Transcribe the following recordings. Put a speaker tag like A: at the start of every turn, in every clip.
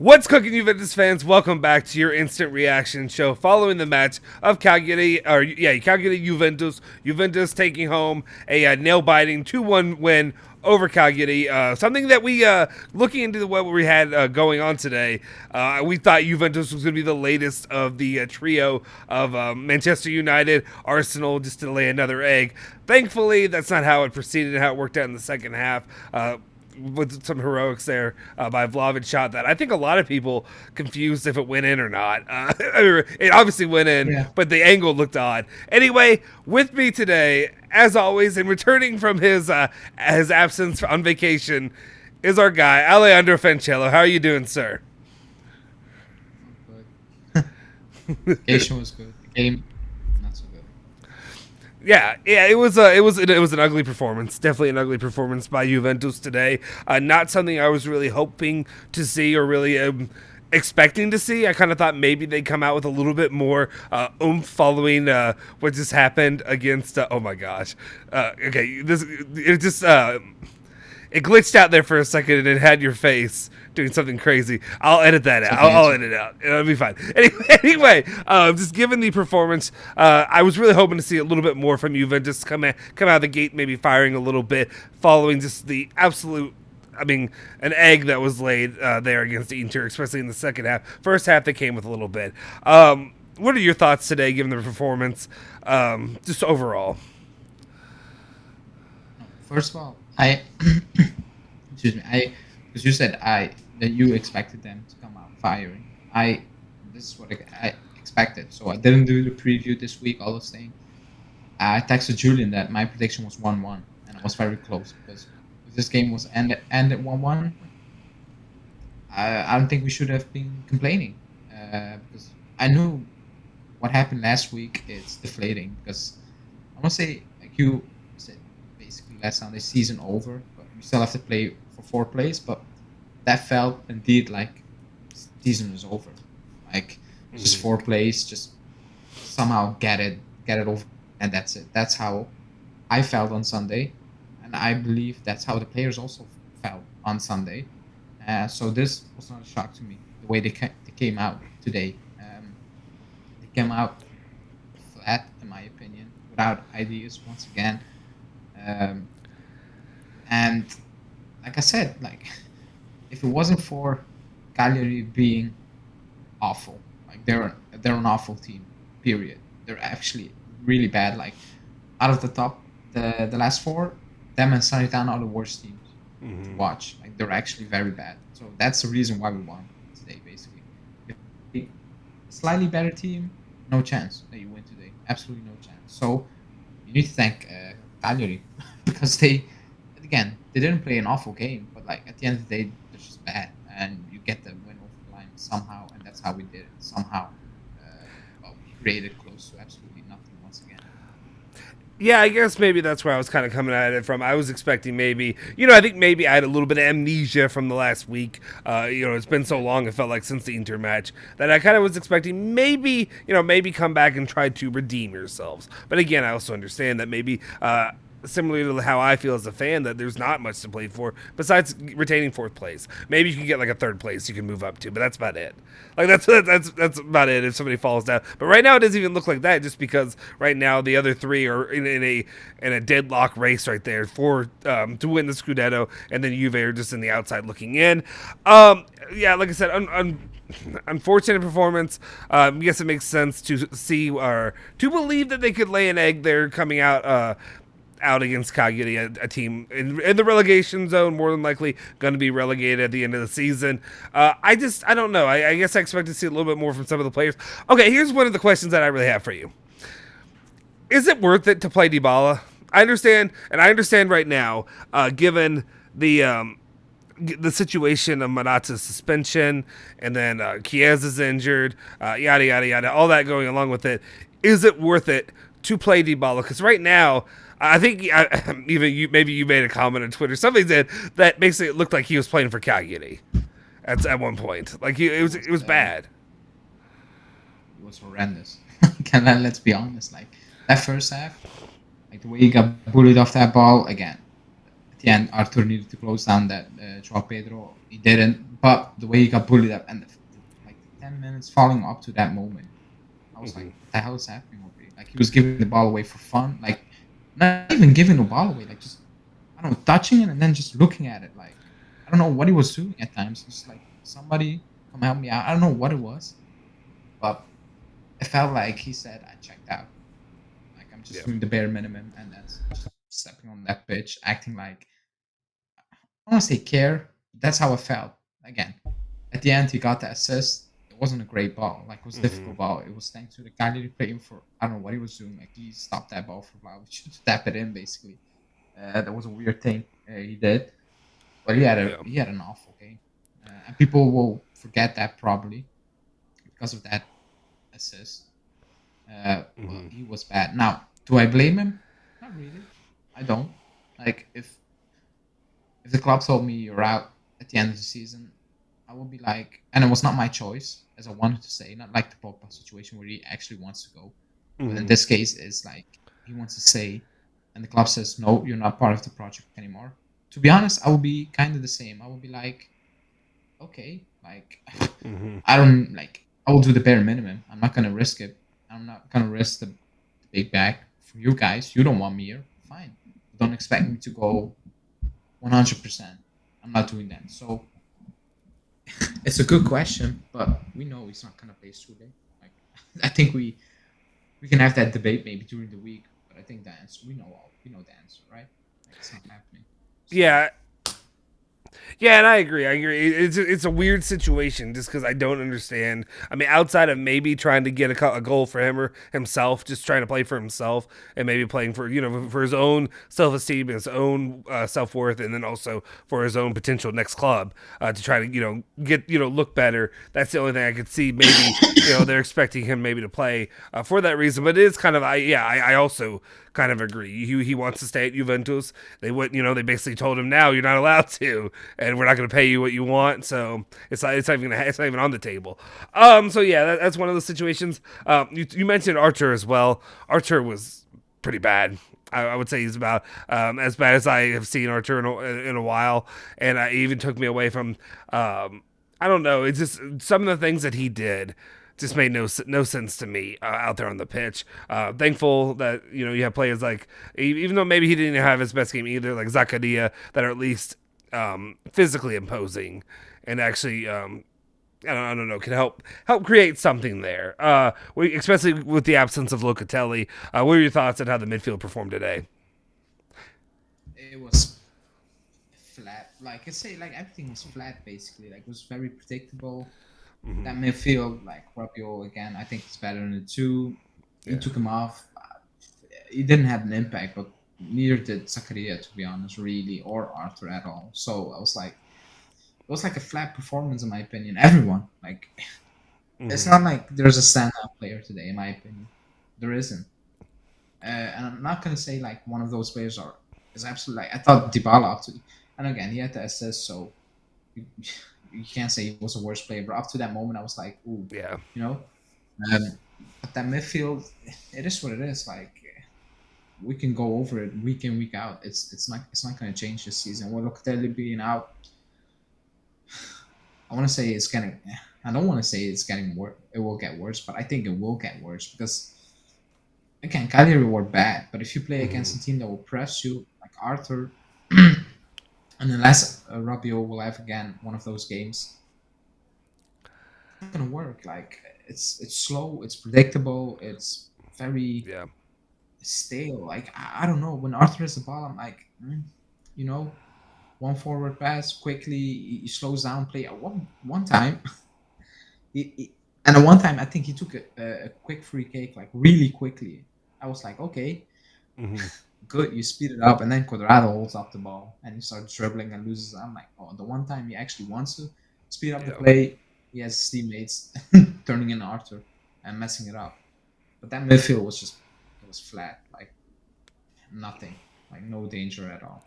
A: What's cooking, Juventus fans? Welcome back to your instant reaction show following the match of Cagliari Juventus. Juventus taking home a nail-biting 2-1 win over Cagliari. Something that we, looking into what we had going on today, we thought Juventus was going to be the latest of the trio of Manchester United, Arsenal, just to lay another egg. Thankfully, that's not how it proceeded and how it worked out in the second half. With some heroics there by Vlahovic shot that I think a lot of people confused if it went in or not. It obviously went in, but the angle looked odd. Anyway, with me today, as always, and returning from his absence on vacation, is our guy, Aleandro. How are you doing, sir?
B: Good. Vacation was good. The game, not so good.
A: Yeah, it was an ugly performance. Definitely an ugly performance by Juventus today. Not something I was really hoping to see or really expecting to see. I kind of thought maybe they'd come out with a little bit more oomph following what just happened against. Oh my gosh. It glitched out there for a second and it had your face doing something crazy. I'll edit that out. I'll edit it out. It'll be fine. Anyway, just given the performance, I was really hoping to see a little bit more from Juventus come out of the gate, maybe firing a little bit, following just the absolute. An egg that was laid there against Inter, especially in the second half. First half, they came with a little bit. What are your thoughts today, given the performance, just overall?
B: First of all, excuse me, because you said that you expected them to come out firing. This is what I expected. So I didn't do the preview this week. All those things. I texted Julian that my prediction was 1-1, and I was very close because if this game was ended 1-1, I don't think we should have been complaining because I knew what happened last week is deflating. Because I want to say, like you said, basically last Sunday, season over, but we still have to play for 4 plays. But that felt indeed like season is over. Like just 4 plays, just somehow get it over, and that's it. That's how I felt on Sunday, and I believe that's how the players also felt on Sunday. So this was not a shock to me. The way they came out today, they came out flat, in my opinion, without ideas once again. And like I said, like if it wasn't for Cagliari being awful, like they're an awful team. Period. They're actually really bad. Like out of the top, the last 4, them and Sanitana are the worst teams to watch. Like they're actually very bad. So that's the reason why we won today. Basically, if a slightly better team, no chance that you win today. Absolutely no chance. So you need to thank Cagliari because they didn't play an awful game, but like at the end of the day, they're just bad, and you get the win over the line somehow, and that's how we did it. Somehow, we created close to absolutely nothing once again.
A: Yeah, I guess maybe that's where I was kind of coming at it from. I was expecting maybe, I think maybe I had a little bit of amnesia from the last week. It's been so long, it felt like since the Inter match, that I kind of was expecting maybe come back and try to redeem yourselves. But again, I also understand that maybe, similarly to how I feel as a fan, that there's not much to play for besides retaining 4th place. Maybe you can get like a 3rd place you can move up to, but that's about it. Like that's about it if somebody falls down. But right now it doesn't even look like that, just because right now the other 3 are in a deadlock race right there for to win the Scudetto, and then Juve are just in the outside looking in. Yeah, like I said, unfortunate performance. Yes, it makes sense to see or to believe that they could lay an egg there coming out against Cagliari, a team in the relegation zone, more than likely going to be relegated at the end of the season. I don't know. I guess I expect to see a little bit more from some of the players. Okay, here's one of the questions that I really have for you. Is it worth it to play Dybala? I understand right now, given the situation of Matias' suspension, and then Chiesa's injured, yada, yada, yada, all that going along with it. Is it worth it to play Dybala? Because right now, I think maybe you made a comment on Twitter. Somebody said that basically it looked like he was playing for Cagliari at one point. Like it was bad.
B: It was horrendous. Let's be honest. Like that first half, like the way he got bullied off that ball again. the end, Arthur needed to close down that Joao Pedro. He didn't, but the way he got bullied up and like the 10 minutes following up to that moment, I was like, what the hell is happening over here? Like he was giving the ball away for fun, like not even giving the ball away, like just I don't know, touching it and then just looking at it. Like I don't know what he was doing at times. It's like somebody come help me out. I don't know what it was, but it felt like he said I checked out. Like I'm just
A: Yeah.
B: doing the bare minimum, and that's just stepping on that pitch, acting like I don't want to say care. But that's how it felt. Again, at the end, he got the assist. It wasn't a great ball. Like it was a difficult ball. It was thanks to the Cagliari playing for I don't know what he was doing. Like he stopped that ball for a while. He should tap it in basically. That was a weird thing he did, but
A: Yeah.
B: he had an awful game, and people will forget that probably because of that assist. Well, he was bad. Now, do I blame him? Not really. I don't. Like if the club told me you're out at the end of the season, I would be like, and it was not my choice, as I wanted to say, not like the Pogba situation where he actually wants to go. But in this case, it's like he wants to stay, and the club says, no, you're not part of the project anymore. To be honest, I would be kind of the same. I would be like, okay, like, I don't, like, I will do the bare minimum. I'm not going to risk it. I'm not going to risk the big bag for you guys. You don't want me here. Fine. Don't expect me to go 100%. I'm not doing that. So it's a good question, but we know he's not gonna play Sule. Like I think we can have that debate maybe during the week, but I think the answer we know the answer, right? Like it's not happening. So
A: Yeah, Yeah, and I agree. I agree. It's a weird situation just because I don't understand. I mean, outside of maybe trying to get a goal for him or himself, just trying to play for himself and maybe playing for for his own self esteem, his own self worth, and then also for his own potential next club to try to get look better. That's the only thing I could see. Maybe they're expecting him maybe to play for that reason. But it is kind of I also kind of agree. He wants to stay at Juventus. They would they basically told him now you're not allowed to, and we're not going to pay you what you want. So it's not even on the table. So yeah, that's one of those situations. You mentioned Archer as well. Archer was pretty bad. I would say he's about as bad as I have seen Archer in a while, and it even took me away from. I don't know. It's just some of the things that he did just made no sense to me out there on the pitch. Thankful that you have players like, even though maybe he didn't have his best game either, like Zakaria, that are at least physically imposing and actually I don't know, can help create something there. Especially with the absence of Locatelli. What are your thoughts on how the midfield performed today?
B: it was flat. Like I say, like everything was flat basically. Like it was very predictable. That midfield, like Rabiot again, I think it's better than the two. He
A: Yeah.
B: took him off. He didn't have an impact, but neither did Zakaria, to be honest, really, or Arthur at all. So I was like, it was like a flat performance in my opinion. Everyone, like, it's not like there's a standout player today, in my opinion. There isn't, and I'm not gonna say like one of those players is absolutely. Like, I thought Dybala up to, and again he had the assist, so you, you can't say he was a worse player. But up to that moment, I was like, ooh,
A: Yeah.
B: you know. Um, but that midfield, it is what it is. Like we can go over it week in week out. It's not going to change this season. Well, Locatelli being out, I want to say it's getting. I don't want to say it's getting worse. It will get worse, but I think it will get worse because again, Cagliari were bad. But if you play against a team that will press you, like Arthur, and unless Rabiot will have again one of those games, it's not gonna work. Like it's slow, it's predictable, it's very
A: Yeah.
B: stale. Like I don't know. When Arthur has the ball, I'm like, you know, one forward pass quickly, he slows down play. At one time, and at one time, I think he took a quick free kick like really quickly. I was like, okay, good, you speed it up, and then Quadrado holds up the ball and he starts dribbling and loses. I'm like, oh, the one time he actually wants to speed up the
A: Yeah.
B: play, he has his teammates turning in Arthur and messing it up. But that midfield was just it was flat, like nothing, like no danger at all.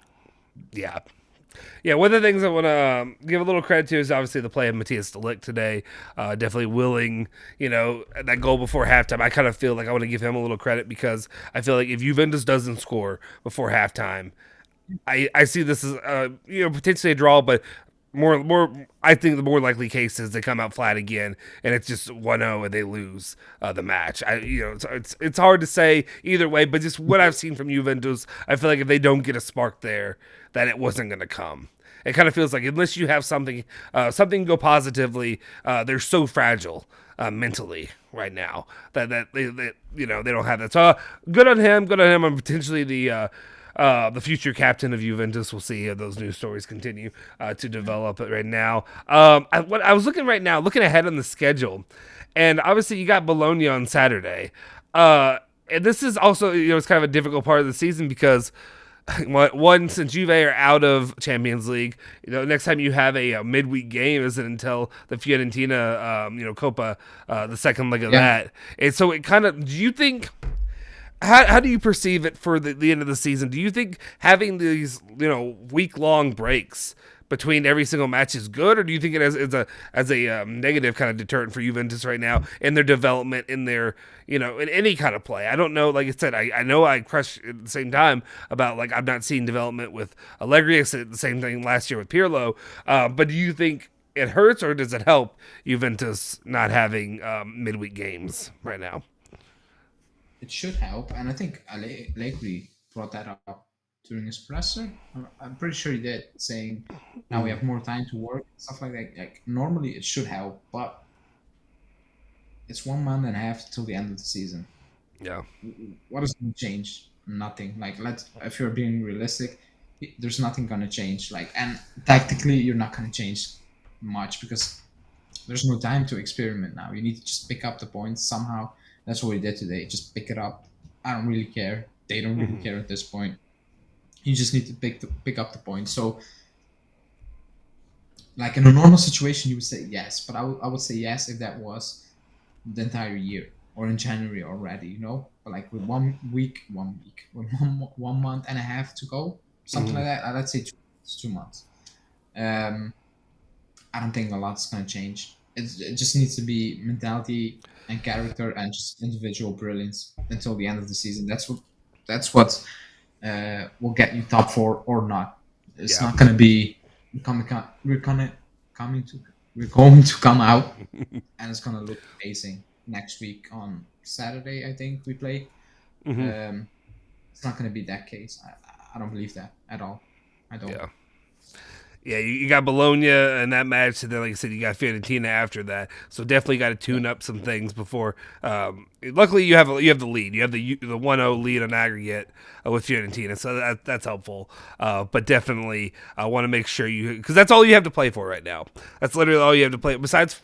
A: Yeah. Yeah, one of the things I want to give a little credit to is obviously the play of Matias today. Definitely willing, that goal before halftime. I kind of feel like I want to give him a little credit because I feel like if Juventus doesn't score before halftime, I see this as potentially a draw, but more I think the more likely case is they come out flat again and it's just 1-0 and they lose the match. It's hard to say either way, but just what I've seen from Juventus, I feel like if they don't get a spark there, that it wasn't going to come. It kind of feels like unless you have something go positively, they're so fragile mentally right now that they don't have that. So good on him. Good on him. I'm potentially the future captain of Juventus. We'll see how those news stories continue to develop right now. I was looking right now, looking ahead on the schedule, and obviously you got Bologna on Saturday. And this is also, it's kind of a difficult part of the season because one, since Juve are out of Champions League, next time you have a midweek game isn't until the Fiorentina, Coppa, the second leg of
B: Yeah.
A: that. And so it kind of, do you think? How do you perceive it for the end of the season? Do you think having these week long breaks between every single match is good, or do you think it as a negative kind of deterrent for Juventus right now in their development, in their in any kind of play? I don't know. Like I said, I know I crush at the same time about like I'm not seeing development with Allegri. I said the same thing last year with Pirlo. But do you think it hurts or does it help Juventus not having midweek games right now?
B: It should help, and I think Allegri brought that up during his presser. I'm pretty sure he did, saying now we have more time to work, stuff like that. Like normally it should help, but it's 1 month and a half till the end of the season.
A: Yeah.
B: What is going to change? Nothing. Like let's, if you're being realistic, there's nothing going to change. Like, and tactically, you're not going to change much because there's no time to experiment now. You need to just pick up the points somehow. That's what we did today. Just pick it up. I don't really care. They don't really care at this point. You just need to pick up the points. So, like in a normal situation, you would say yes, but I would say yes if that was the entire year or in January already. But like with 1 week, with 1 month and a half to go, something like that. Let's say 2 months. Um, I don't think a lot's gonna change. It just needs to be mentality and character and just individual brilliance until the end of the season. That's what will get you top four or not. It's
A: Yeah.
B: not gonna be we're gonna coming to we're going to come out and it's gonna look amazing next week on Saturday. I think we play. Um, it's not gonna be that case. I don't believe that at all. I don't.
A: Yeah. Yeah, you got Bologna in that match, and then, like I said, you got Fiorentina after that. So definitely got to
B: Yeah.
A: tune up some things before. Luckily, you have the lead. You have the 1-0 lead on aggregate with Fiorentina, so that's helpful. But definitely, I want to make sure because that's all you have to play for right now. That's literally all you have to play. Besides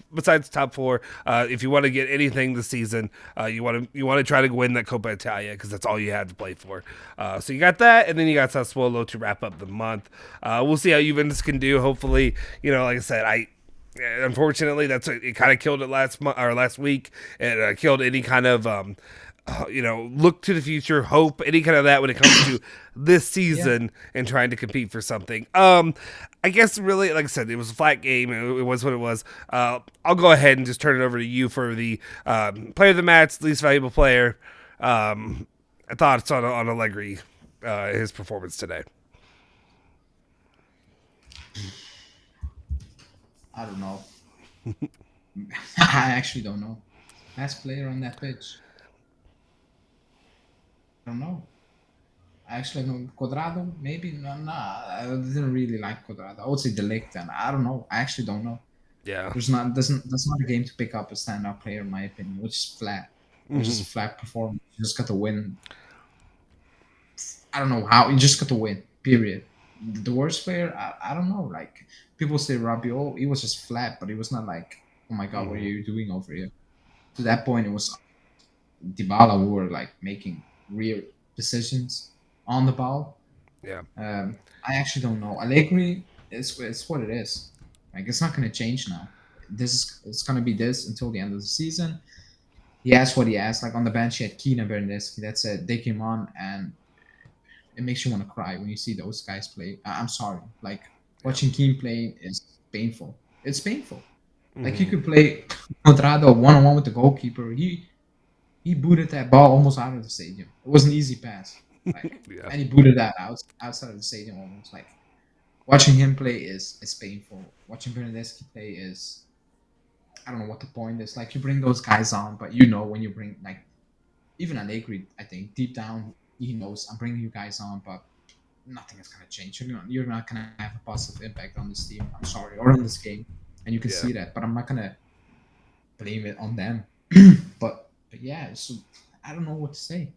A: top four, if you want to get anything this season, you want to try to win that Coppa Italia because that's all you have to play for. So you got that, and then you got Sassuolo to wrap up the month. We'll see how Juventus can do. Hopefully, like I said, unfortunately it kind of killed it last month or last week. It killed any kind of look to the future, hope, any kind of that when it comes to this
B: Yeah.
A: season and trying to compete for something. I guess really, like I said, it was a flat game. It was what it was. I'll go ahead and just turn it over to you for the player of the match, least valuable player. Thoughts on Allegri, his performance today.
B: I don't know. I actually don't know. Best player on that pitch. I don't know. I actually don't. Quadrado, maybe. No, no. I didn't really like Quadrado. I would say Delict, and I don't know. I actually don't know.
A: Yeah.
B: That's not a game to pick up a standout player, in my opinion. Which is flat. Which is a flat performance. You just got to win. I don't know how. You just got to win. Period. The worst player, I don't know. Like people say, Rabiot, he was just flat, but he was not like, oh my god, what are you doing over here? To that point, it was Dybala who were like making real decisions on the ball.
A: Yeah.
B: I actually don't know. Allegri is it's what it is. Like it's not going to change now. It's going to be this until the end of the season. He asked what he asked. Like on the bench, he had Keane and Bernardeschi. That said, they came on, and it makes you want to cry when you see those guys play. I'm sorry. Like
A: Yeah.
B: watching Keane play is painful. It's painful. Like you could play Quadrado one on one with the goalkeeper. He booted that ball almost out of the stadium. It was an easy pass. Like,
A: Yeah.
B: and he booted that outside of the stadium almost. Like watching him play is painful. Watching Bernadeschi play is, I don't know what the point is. Like you bring those guys on, but when you bring like even Allegri, I think deep down he knows I'm bringing you guys on, but nothing is gonna change. You're not gonna have a positive impact on this team. I'm sorry, or on this game, and you can
A: Yeah.
B: see that. But I'm not gonna blame it on them. but yeah, so I don't know what to say.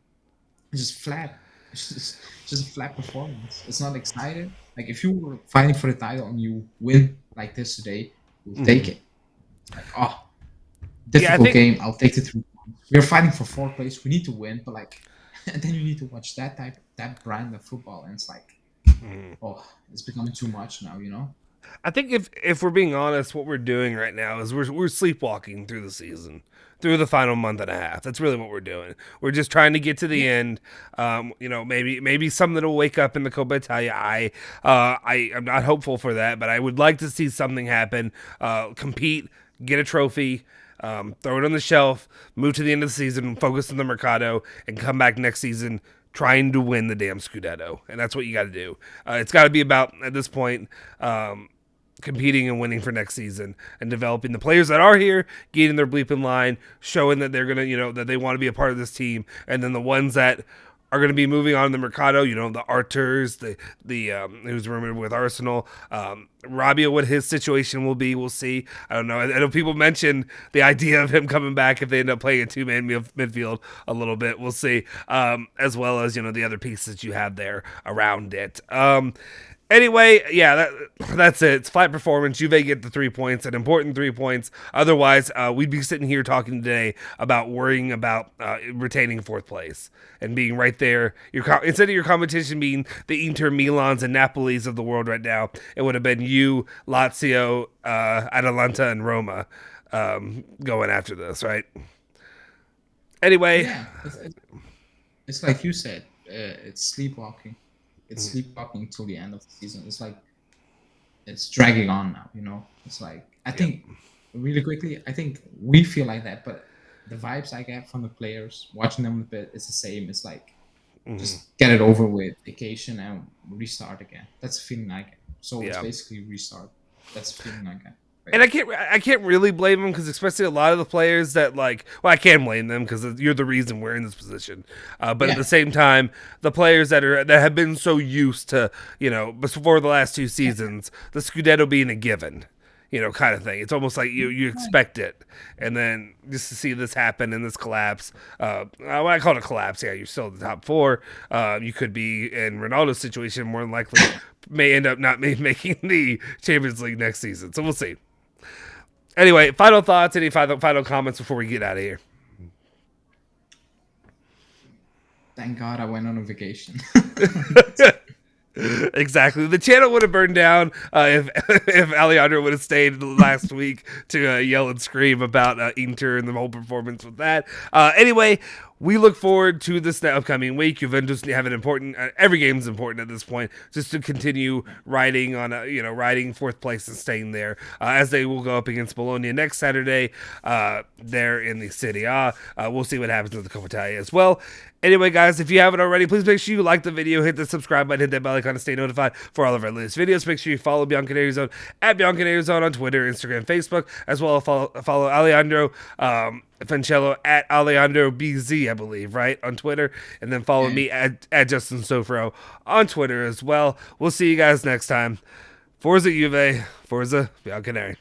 B: It's just flat. It's just a flat performance. It's not excited. Like if you were fighting for the title and you win like this today, you'll take it. Like, oh,
A: Yeah, I
B: difficult
A: think
B: game. I'll take the 3 points. We're fighting for fourth place. We need to win, but like, and then you need to watch that brand of football, and it's like, oh, it's becoming too much now.
A: I think if we're being honest, what we're doing right now is we're sleepwalking through the season, through the final month and a half. That's really what we're doing. We're just trying to get to the
B: Yeah,
A: end. Maybe something will wake up in the Coppa Italia. I am not hopeful for that, but I would like to see something happen. Compete, get a trophy. Throw it on the shelf, move to the end of the season, focus on the Mercado, and come back next season trying to win the damn Scudetto. And that's what you got to do. It's got to be about, at this point, competing and winning for next season and developing the players that are here, getting their bleep in line, showing that they're going to, that they want to be a part of this team. And then the ones that are going to be moving on in the Mercado, the Arturs, the who's rumored with Arsenal, Rabia, what his situation will be, we'll see. I don't know. I know people mention the idea of him coming back if they end up playing a two-man midfield a little bit. We'll see. As well as, the other pieces you have there around it. Anyway, yeah, that's it. It's flat performance. Juve get the 3 points, an important 3 points. Otherwise, we'd be sitting here talking today about worrying about retaining fourth place and being right there. Instead of your competition being the Inter Milans and Napolis of the world right now, it would have been you, Lazio, Atalanta, and Roma going after this, right? Anyway,
B: yeah. It's like you said. It's sleepwalking. It's sleepwalking till the end of the season. It's like it's dragging on now. It's like I think really quickly. I think we feel like that, but the vibes I get from the players watching them a bit, it's the same. It's like just get it over with, vacation and restart again. That's the feeling I get. So it's
A: yeah.
B: basically restart. That's the feeling I get.
A: And I can't really blame them because especially a lot of the players that I can blame them because you're the reason we're in this position. But at the same time, the players that have been so used to before the last two seasons, the Scudetto being a given, kind of thing. It's almost like you expect it, and then just to see this happen and this collapse. When I call it a collapse, yeah, you're still in the top four. You could be in Ronaldo's situation more than likely may end up not making the Champions League next season. So we'll see. Anyway, final thoughts, any final comments before we get out of here?
B: Thank God I went on a vacation.
A: Exactly. The channel would have burned down if Aleandro would have stayed last week to yell and scream about Inter and the whole performance with that. Anyway, we look forward to this upcoming week. Juventus have an important. Every game is important at this point, just to continue riding on riding fourth place and staying there, as they will go up against Bologna next Saturday. There in the Serie A. We'll see what happens with the Coppa Italia as well. Anyway, guys, if you haven't already, please make sure you like the video, hit the subscribe button, hit that bell icon to stay notified for all of our latest videos. Make sure you follow bianconerizone at bianconerizone on Twitter, Instagram, Facebook, as well as follow Aleandro Fancello at Aleandro BZ, I believe, right, on Twitter. And then follow me at Justin Sofro on Twitter as well. We'll see you guys next time. Forza Juve, Forza Bianconeri.